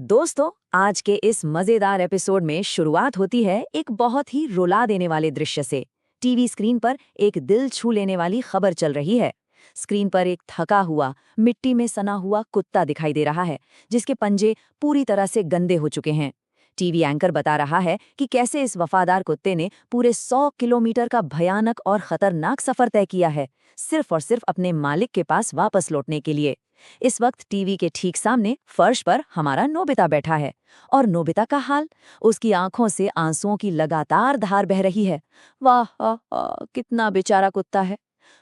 दोस्तों, आज के इस मजेदार एपिसोड में शुरुआत होती है एक बहुत ही रुला देने वाले दृश्य से। टीवी स्क्रीन पर एक दिल छू लेने वाली खबर चल रही है। स्क्रीन पर एक थका हुआ, मिट्टी में सना हुआ कुत्ता दिखाई दे रहा है, जिसके पंजे पूरी तरह से गंदे हो चुके हैं। टीवी एंकर बता रहा है कि कैसे इस वफादार कुत्ते ने पूरे 100 किलोमीटर का भयानक और खतरनाक सफर तय किया है, सिर्फ और सिर्फ अपने मालिक के पास वापस लौटने के लिए। इस वक्त टीवी के ठीक सामने फर्श पर हमारा नोबिता बैठा है। और नोबिता का हाल, उसकी आंखों से आंसुओं की लगातार धार बह रही है। वाह कितना बेचारा कुत्ता है।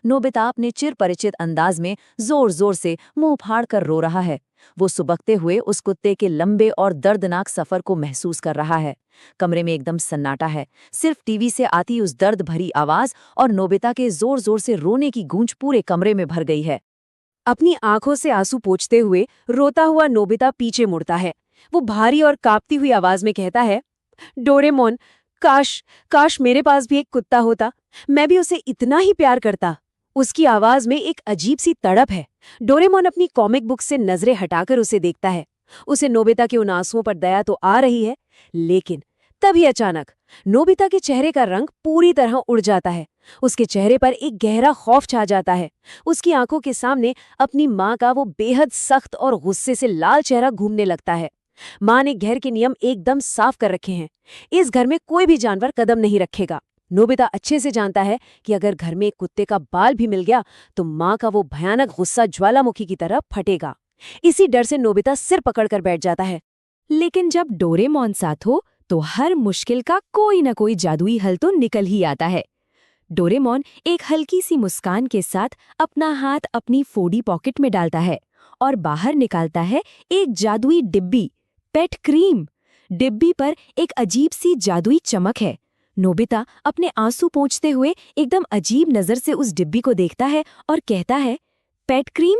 नोबिता अपने चिर परिचित अंदाज में जोर जोर से मुंह फाड़ कर रो रहा है। वो सुबकते हुए उस कुत्ते के लंबे और दर्दनाक सफर को महसूस कर रहा है। कमरे में एकदम सन्नाटा है। सिर्फ टीवी से आती उस दर्द भरी आवाज और नोबिता के जोर जोर से रोने की गूंज पूरे कमरे में भर गई है। अपनी आंखों से आंसू पोंछते हुए रोता हुआ नोबिता पीछे मुड़ता है। वो भारी और कांपती हुई आवाज में कहता है, डोरेमोन, काश काश मेरे पास भी एक कुत्ता होता, मैं भी उसे इतना ही प्यार करता। उसकी आवाज में एक अजीब सी तड़प है। डोरेमोन अपनी कॉमिक बुक से नजरें हटाकर उसे देखता है। उसे नोबिता के उन आंसुओं पर दया तो आ रही है, लेकिन तभी अचानक नोबिता के चेहरे का रंग पूरी तरह उड़ जाता है। उसके चेहरे पर एक गहरा खौफ छा जाता है। उसकी आंखों के सामने अपनी माँ का वो बेहद सख्त और गुस्से से लाल चेहरा घूमने लगता है। माँ ने घर के नियम एकदम साफ कर रखे हैं। इस घर में कोई भी जानवर कदम नहीं रखेगा। नोबिता अच्छे से जानता है कि अगर घर में एक कुत्ते का बाल भी मिल गया तो माँ का वो भयानक गुस्सा ज्वालामुखी की तरह फटेगा। इसी डर से नोबिता सिर पकड़कर बैठ जाता है। लेकिन जब डोरेमोन साथ हो तो हर मुश्किल का कोई न कोई जादुई हल तो निकल ही आता है। डोरेमोन एक हल्की सी मुस्कान के साथ अपना हाथ अपनी फोड़ी पॉकेट में डालता है और बाहर निकालता है एक जादुई डिब्बी, पेट क्रीम। डिब्बी पर एक अजीब सी जादुई चमक है। नोबिता अपने आंसू पोंछते हुए एकदम अजीब नजर से उस डिब्बी को देखता है और कहता है, पेट क्रीम?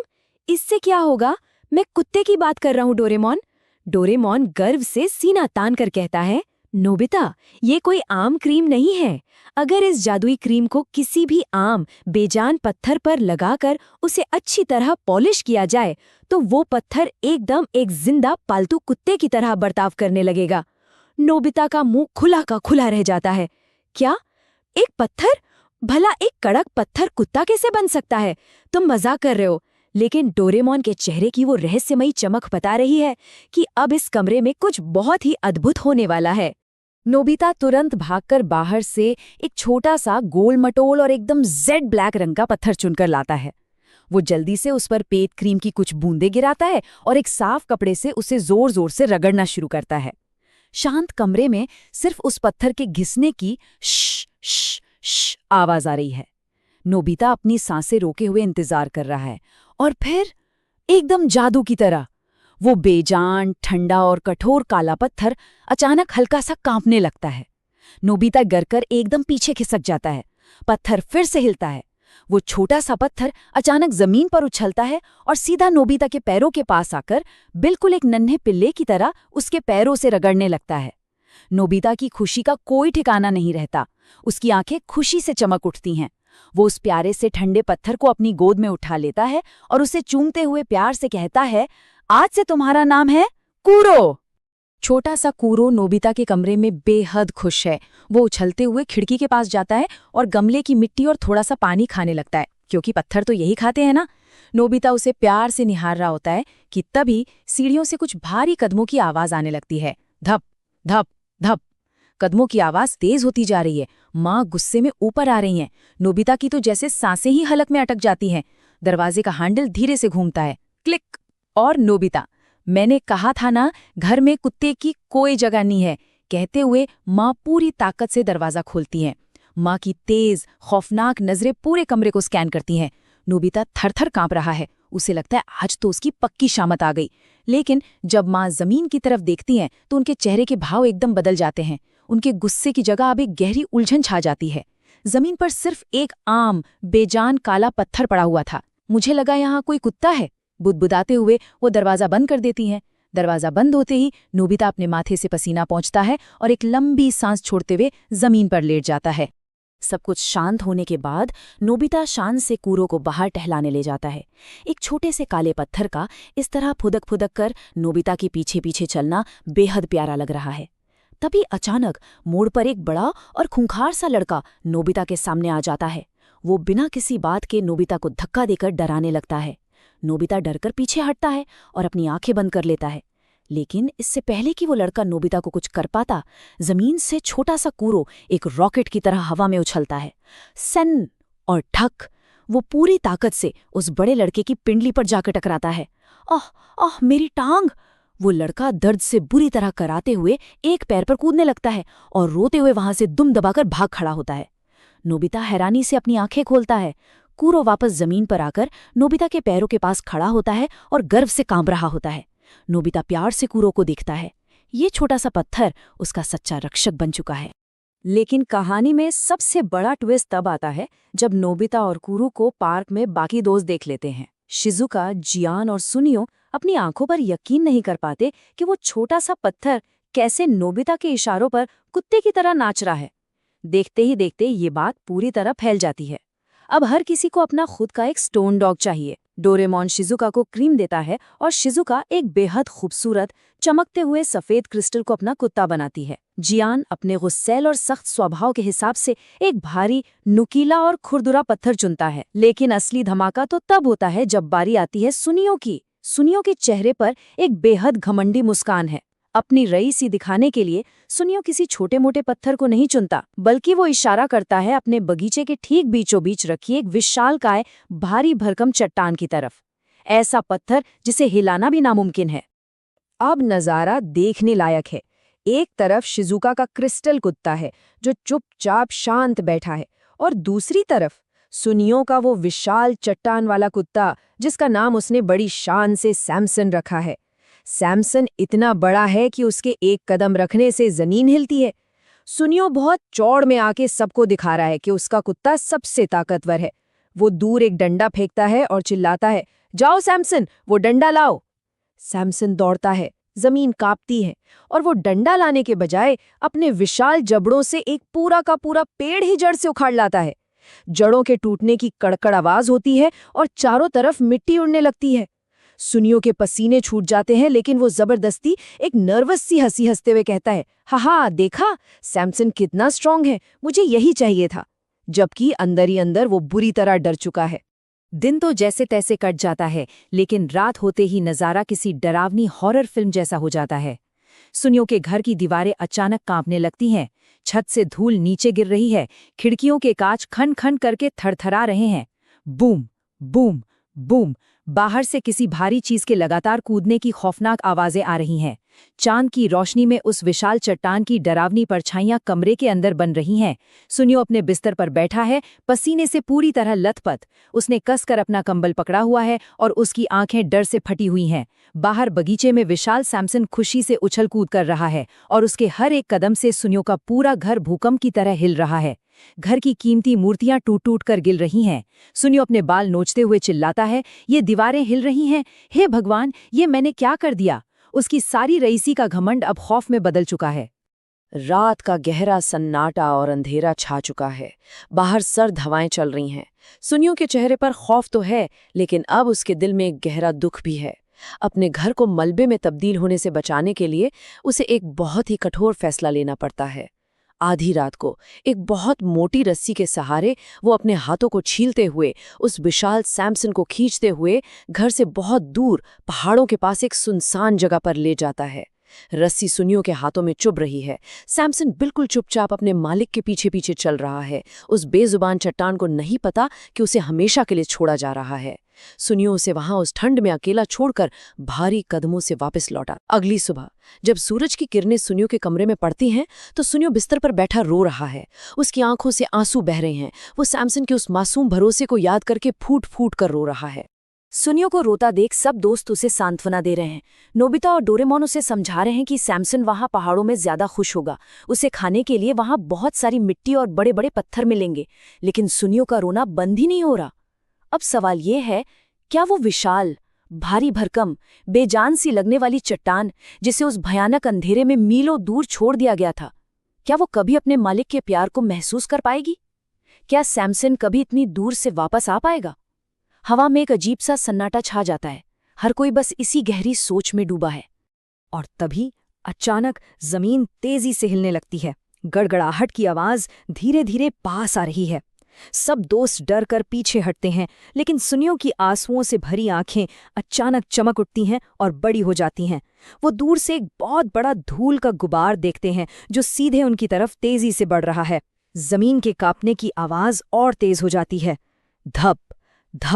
इससे क्या होगा? मैं कुत्ते की बात कर रहा हूँ डोरेमोन। डोरेमोन गर्व से सीना तान कर कहता है, नोबिता, ये कोई आम क्रीम नहीं है। अगर इस जादुई क्रीम को किसी भी आम बेजान पत्थर पर लगाकर उसे अच्छी तरह पॉलिश किया जाए तो वो पत्थर एकदम एक जिंदा पालतू कुत्ते की तरह बर्ताव करने लगेगा। नोबिता का मुंह खुला का खुला रह जाता है। क्या? एक पत्थर? भला एक कड़क पत्थर कुत्ता कैसे बन सकता है? तुम मजाक कर रहे हो। लेकिन डोरेमोन के चेहरे की वो रहस्यमयी चमक बता रही है कि अब इस कमरे में कुछ बहुत ही अद्भुत होने वाला है। नोबिता तुरंत भागकर बाहर से एक छोटा सा गोल मटोल और एकदम जेड ब्लैक रंग का पत्थर चुनकर लाता है। वो जल्दी से उस पर पेट क्रीम की कुछ बूंदें गिराता है और एक साफ कपड़े से उसे जोर जोर से रगड़ना शुरू करता है। शांत कमरे में सिर्फ उस पत्थर के घिसने की श श श आवाज आ रही है। नोबिता अपनी सांसें रोके हुए इंतजार कर रहा है और फिर एकदम जादू की तरह वो बेजान, ठंडा और कठोर काला पत्थर अचानक हल्का सा कांपने लगता है। नोबिता गिरकर एकदम पीछे खिसक जाता है। पत्थर फिर से हिलता है। वो छोटा सा पत्थर अचानक जमीन पर उछलता है और सीधा नोबिता के पैरों के पास आकर बिल्कुल एक नन्हे पिल्ले की तरह उसके पैरों से रगड़ने लगता है। नोबिता की खुशी का कोई ठिकाना नहीं रहता। उसकी आंखें खुशी से चमक उठती हैं। वो उस प्यारे से ठंडे पत्थर को अपनी गोद में उठा लेता है और उसे चूमते हुए प्यार से कहता है, आज से तुम्हारा नाम है कूरो। छोटा सा कूरो नोबिता के कमरे में बेहद खुश है। वो उछलते हुए खिड़की के पास जाता है और गमले की मिट्टी और थोड़ा सा पानी खाने लगता है, क्योंकि पत्थर तो यही खाते हैं ना। नोबिता उसे प्यार से निहार रहा होता है कि तभी सीढ़ियों से कुछ भारी कदमों की आवाज आने लगती है। धप धप धप। कदमों की आवाज तेज होती जा रही है। माँ गुस्से में ऊपर आ रही हैं। नोबिता की तो जैसे सांसें ही हलक में अटक जाती हैं। दरवाजे का हैंडल धीरे से घूमता है। क्लिक। और नोबिता, मैंने कहा था ना, घर में कुत्ते की कोई जगह नहीं है, कहते हुए माँ पूरी ताकत से दरवाजा खोलती हैं। माँ की तेज, खौफनाक नजरें पूरे कमरे को स्कैन करती हैं। नोबिता थर-थर कांप रहा है। उसे लगता है आज तो उसकी पक्की शामत आ गई। लेकिन जब माँ जमीन की तरफ देखती हैं तो उनके चेहरे के भाव एकदम बदल जाते हैं। उनके गुस्से की जगह अब एक गहरी उलझन छा जाती है। जमीन पर सिर्फ एक आम, बेजान काला पत्थर पड़ा हुआ था। मुझे लगा यहाँ कोई कुत्ता है। बुदबुदाते हुए वो दरवाजा बंद कर देती हैं। दरवाजा बंद होते ही नोबिता अपने माथे से पसीना पोंछता है और एक लंबी सांस छोड़ते हुए जमीन पर लेट जाता है। सब कुछ शांत होने के बाद नोबिता शान से कूरो को बाहर टहलाने ले जाता है। एक छोटे से काले पत्थर का इस तरह फुदक फुदक कर नोबिता के पीछे पीछे चलना बेहद प्यारा लग रहा है। तभी अचानक मोड़ पर एक बड़ा और खूंखार सा लड़का नोबिता के सामने आ जाता है। वो बिना किसी बात के नोबिता को धक्का देकर डराने लगता है। नोबिता डरकर पीछे हटता है और अपनी आंखें बंद कर लेता है। लेकिन इससे पहले कि वो लड़का नोबिता को कुछ कर पाता, जमीन से छोटा सा कूरो एक रॉकेट की तरह हवा में उछलता है। सन और ठक, वो पूरी ताकत से उस बड़े लड़के की पिंडली पर जाकर टकराता है। आह आह, मेरी टांग! वो लड़का दर्द से बुरी तरह कराते हुए एक पैर पर कूदने लगता है और रोते हुए वहां से दुम दबाकर भाग खड़ा होता है। नोबिता हैरानी से अपनी आंखें खोलता है। कूरो वापस जमीन पर आकर नोबिता के पैरों के पास खड़ा होता है और गर्व से कांप रहा होता है। नोबिता प्यार से कूरो को देखता है। ये छोटा सा पत्थर उसका सच्चा रक्षक बन चुका है। लेकिन कहानी में सबसे बड़ा ट्विस्ट तब आता है जब नोबिता और कूरो को पार्क में बाकी दोस्त देख लेते हैं। शिजुका, जियान और सुनियो अपनी आंखों पर यकीन नहीं कर पाते कि वो छोटा सा पत्थर कैसे नोबिता के इशारों पर कुत्ते की तरह नाच रहा है। देखते ही देखते ये बात पूरी तरह फैल जाती है। अब हर किसी को अपना खुद का एक स्टोन डॉग चाहिए। डोरेमोन शिजुका को क्रीम देता है और शिजुका एक बेहद खूबसूरत चमकते हुए सफेद क्रिस्टल को अपना कुत्ता बनाती है। जियान अपने गुस्सैल और सख्त स्वभाव के हिसाब से एक भारी, नुकीला और खुरदुरा पत्थर चुनता है। लेकिन असली धमाका तो तब होता है जब बारी आती है सुनियो की। सुनियो के चेहरे पर एक बेहद घमंडी मुस्कान है। अपनी रईसी दिखाने के लिए सुनियो किसी छोटे मोटे पत्थर को नहीं चुनता, बल्कि वो इशारा करता है अपने बगीचे के ठीक बीचों बीच रखी एक विशालकाय भारी भरकम चट्टान की तरफ। ऐसा पत्थर जिसे हिलाना भी नामुमकिन है। अब नजारा देखने लायक है। एक तरफ शिजुका का क्रिस्टल कुत्ता है जो चुपचाप शांत बैठा है, और दूसरी तरफ सुनियो का वो विशाल चट्टान वाला कुत्ता जिसका नाम उसने बड़ी शान से सैमसन रखा है। सैमसन इतना बड़ा है कि उसके एक कदम रखने से जमीन हिलती है। सुनियो बहुत चौड़ में आके सबको दिखा रहा है कि उसका कुत्ता सबसे ताकतवर है। वो दूर एक डंडा फेंकता है और चिल्लाता है, जाओ सैमसन, वो डंडा लाओ। सैमसन दौड़ता है, जमीन कांपती है और वो डंडा लाने के बजाय अपने विशाल जबड़ों से एक पूरा का पूरा पेड़ ही जड़ से उखाड़ लाता है। जड़ों के टूटने की कड़कड़ आवाज होती है और चारों तरफ मिट्टी उड़ने लगती है। सुनियो के पसीने छूट जाते हैं, लेकिन वो जबरदस्ती एक नर्वस सी हंसी हंसते हुए कहता है, हा देखा, सैमसन कितना स्ट्रांग है, मुझे यही चाहिए था। जबकि अंदर ही अंदर वो बुरी तरह डर चुका है। दिन तो जैसे तैसे कट जाता है, लेकिन रात होते ही नजारा किसी डरावनी हॉरर फिल्म जैसा हो जाता है। सुनियो के घर की दीवारें अचानक कांपने लगती हैं, छत से धूल नीचे गिर रही है, खिड़कियों के कांच खन खन करके थरथरा रहे हैं। बूम बूम बूम, बाहर से किसी भारी चीज के लगातार कूदने की खौफनाक आवाजें आ रही हैं। चांद की रोशनी में उस विशाल चट्टान की डरावनी परछाइयां कमरे के अंदर बन रही हैं। सुनियो अपने बिस्तर पर बैठा है, पसीने से पूरी तरह लथपथ। उसने कसकर अपना कंबल पकड़ा हुआ है और उसकी आंखें डर से फटी हुई हैं। बाहर बगीचे में विशाल सैमसन खुशी से उछल कूद कर रहा है और उसके हर एक कदम से सुनियो का पूरा घर भूकंप की तरह हिल रहा है। घर की कीमती मूर्तियां टूट टूट कर गिर रही हैं। सुनियो अपने बाल नोचते हुए चिल्लाता है, ये दीवारें हिल रही हैं, हे भगवान, ये मैंने क्या कर दिया। उसकी सारी रईसी का घमंड अब खौफ में बदल चुका है। रात का गहरा सन्नाटा और अंधेरा छा चुका है। बाहर सर्द हवाएं चल रही हैं। सुनियो के चेहरे पर खौफ तो है, लेकिन अब उसके दिल में एक गहरा दुख भी है। अपने घर को मलबे में तब्दील होने से बचाने के लिए उसे एक बहुत ही कठोर फैसला लेना पड़ता है। आधी रात को एक बहुत मोटी रस्सी के सहारे वो अपने हाथों को छीलते हुए उस विशाल सैमसन को खींचते हुए घर से बहुत दूर पहाड़ों के पास एक सुनसान जगह पर ले जाता है। रस्सी सुनियो के हाथों में चुभ रही है। सैमसन बिल्कुल चुपचाप अपने मालिक के पीछे पीछे चल रहा है। उस बेजुबान चट्टान को नहीं पता कि उसे हमेशा के लिए छोड़ा जा रहा है। सुनियो उसे वहां उस ठंड में अकेला छोड़कर भारी कदमों से वापस लौटा। अगली सुबह जब सूरज की किरणें सुनियो के कमरे में पड़ती हैं तो सुनियो बिस्तर पर बैठा रो रहा है। उसकी आंखों से आंसू बह रहे हैं। वो सैमसन के उस मासूम भरोसे को याद करके फूट फूट कर रो रहा है। सुनियो को रोता देख सब दोस्त उसे सांत्वना दे रहे हैं। नोबिता और डोरेमोन उसे समझा रहे हैं कि सैमसन वहां पहाड़ों में ज्यादा खुश होगा, उसे खाने के लिए वहां बहुत सारी मिट्टी और बड़े बड़े पत्थर मिलेंगे। लेकिन सुनियो का रोना बंद ही नहीं हो रहा। अब सवाल ये है, क्या वो विशाल, भारी भरकम, बेजान सी लगने वाली चट्टान जिसे उस भयानक अंधेरे में मीलों दूर छोड़ दिया गया था, क्या वो कभी अपने मालिक के प्यार को महसूस कर पाएगी? क्या सैमसन कभी इतनी दूर से वापस आ पाएगा? हवा में एक अजीब सा सन्नाटा छा जाता है। हर कोई बस इसी गहरी सोच में डूबा है। और तभी अचानक जमीन तेजी से हिलने लगती है। गड़गड़ाहट की आवाज धीरे धीरे पास आ रही है। सब दोस्त डर कर पीछे हटते हैं, लेकिन सुनियो की आंसुओं से भरी आंखें अचानक चमक उठती हैं और बड़ी हो जाती हैं। वो दूर से एक बहुत बड़ा धूल का गुबार देखते हैं जो सीधे उनकी तरफ तेजी से बढ़ रहा है। जमीन के कांपने की आवाज और तेज हो जाती है। धप धप